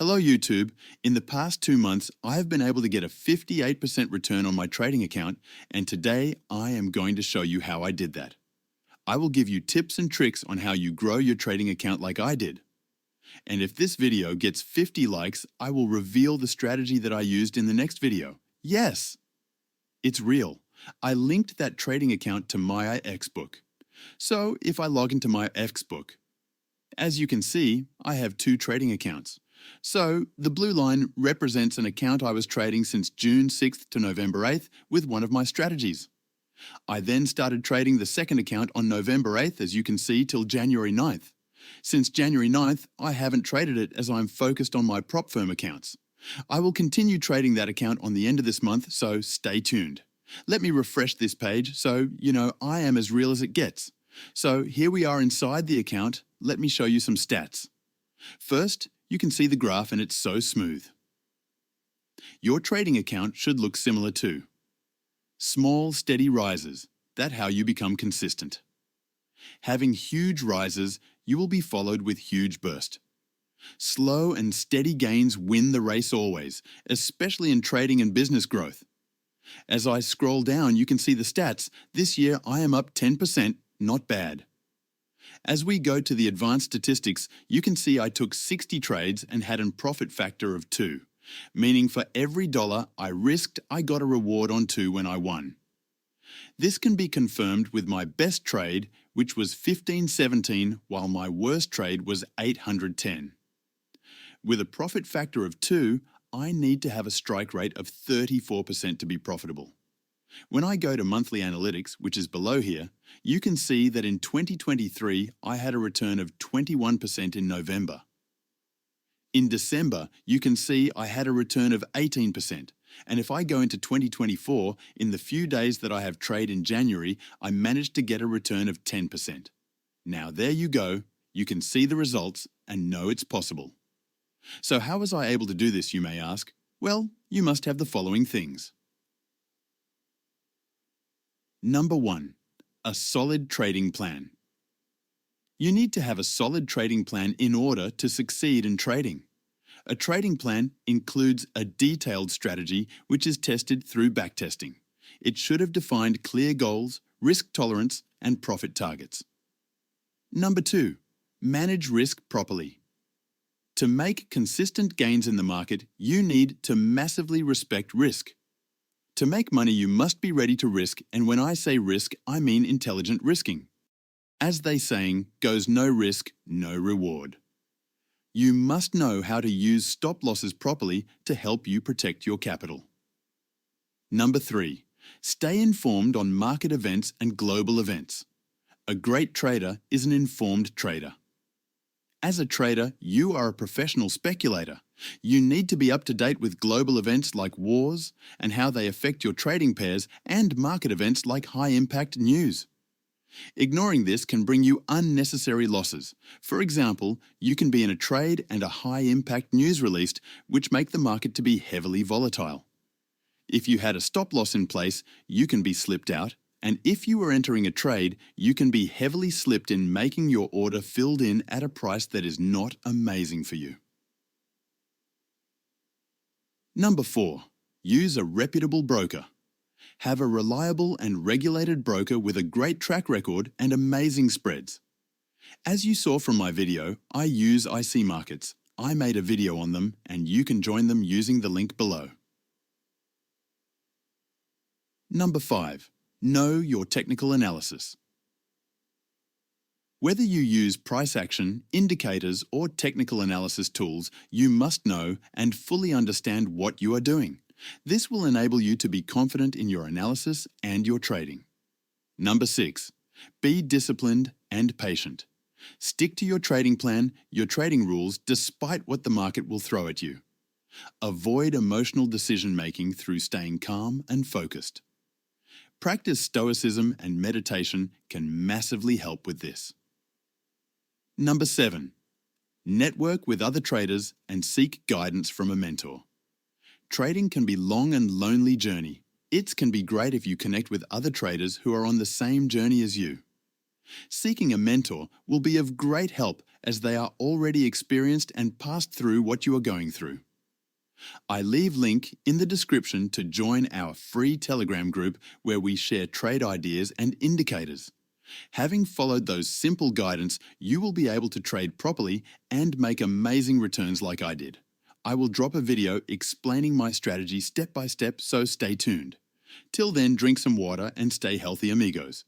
Hello YouTube. In the past 2 months, I have been able to get a 58% return on my trading account, and today I am going to show you how I did that. I will give you tips and tricks on how you grow your trading account like I did. And if this video gets 50 likes, I will reveal the strategy that I used in the next video. Yes! It's real. I linked that trading account to my Xbook. So if I log into my Xbook, as you can see, I have 2 trading accounts. So the blue line represents an account I was trading since June 6th to November 8th with one of my strategies. I then started trading the second account on November 8th, as you can see, till January 9th. Since January 9th, I haven't traded it as I'm focused on my prop firm accounts. I will continue trading that account on the end of this month, so stay tuned. Let me refresh this page so you know I am as real as it gets. So here we are inside the account. Let me show you some stats. First, you can see the graph and it's so smooth. Your trading account should look similar too. Small, steady rises. That's how you become consistent. Having huge rises, you will be followed with huge burst. Slow and steady gains win the race always, especially in trading and business growth. As I scroll down, you can see the stats. This year, I am up 10%, not bad. As we go to the advanced statistics, you can see I took 60 trades and had a profit factor of 2, meaning for every dollar I risked, I got a reward on 2 when I won. This can be confirmed with my best trade, which was 1517, while my worst trade was 810. With a profit factor of 2, I need to have a strike rate of 34% to be profitable. When I go to monthly analytics, which is below here, you can see that in 2023, I had a return of 21% in November. In December, you can see I had a return of 18%. And if I go into 2024, in the few days that I have trade in January, I managed to get a return of 10%. Now there you go, you can see the results and know it's possible. So how was I able to do this, you may ask? Well, you must have the following things. Number 1. A solid trading plan. You need to have a solid trading plan in order to succeed in trading. A trading plan includes a detailed strategy which is tested through backtesting. It should have defined clear goals, risk tolerance, and profit targets. Number 2. Manage risk properly. To make consistent gains in the market, you need to massively respect risk. To make money, you must be ready to risk, and when I say risk, I mean intelligent risking. As they saying, goes no risk, no reward. You must know how to use stop losses properly to help you protect your capital. Number 3. Stay informed on market events and global events. A great trader is an informed trader. As a trader, you are a professional speculator. You need to be up to date with global events like wars and how they affect your trading pairs, and market events like high-impact news. Ignoring this can bring you unnecessary losses. For example, you can be in a trade and a high-impact news released, which make the market to be heavily volatile. If you had a stop loss in place, you can be slipped out. And if you are entering a trade, you can be heavily slipped in making your order filled in at a price that is not amazing for you. Number 4. Use a reputable broker. Have a reliable and regulated broker with a great track record and amazing spreads. As you saw from my video, I use IC Markets. I made a video on them and you can join them using the link below. Number 5. Know your technical analysis. Whether you use price action, indicators, or technical analysis tools, you must know and fully understand what you are doing. This will enable you to be confident in your analysis and your trading. Number 6. Be disciplined and patient. Stick to your trading plan, your trading rules, despite what the market will throw at you. Avoid emotional decision-making through staying calm and focused. Practice stoicism and meditation can massively help with this. Number 7. Network with other traders and seek guidance from a mentor. Trading can be a long and lonely journey. It can be great if you connect with other traders who are on the same journey as you. Seeking a mentor will be of great help as they are already experienced and passed through what you are going through. I leave link in the description to join our free Telegram group where we share trade ideas and indicators. Having followed those simple guidance, you will be able to trade properly and make amazing returns like I did. I will drop a video explaining my strategy step by step, so stay tuned. Till then, drink some water and stay healthy, amigos.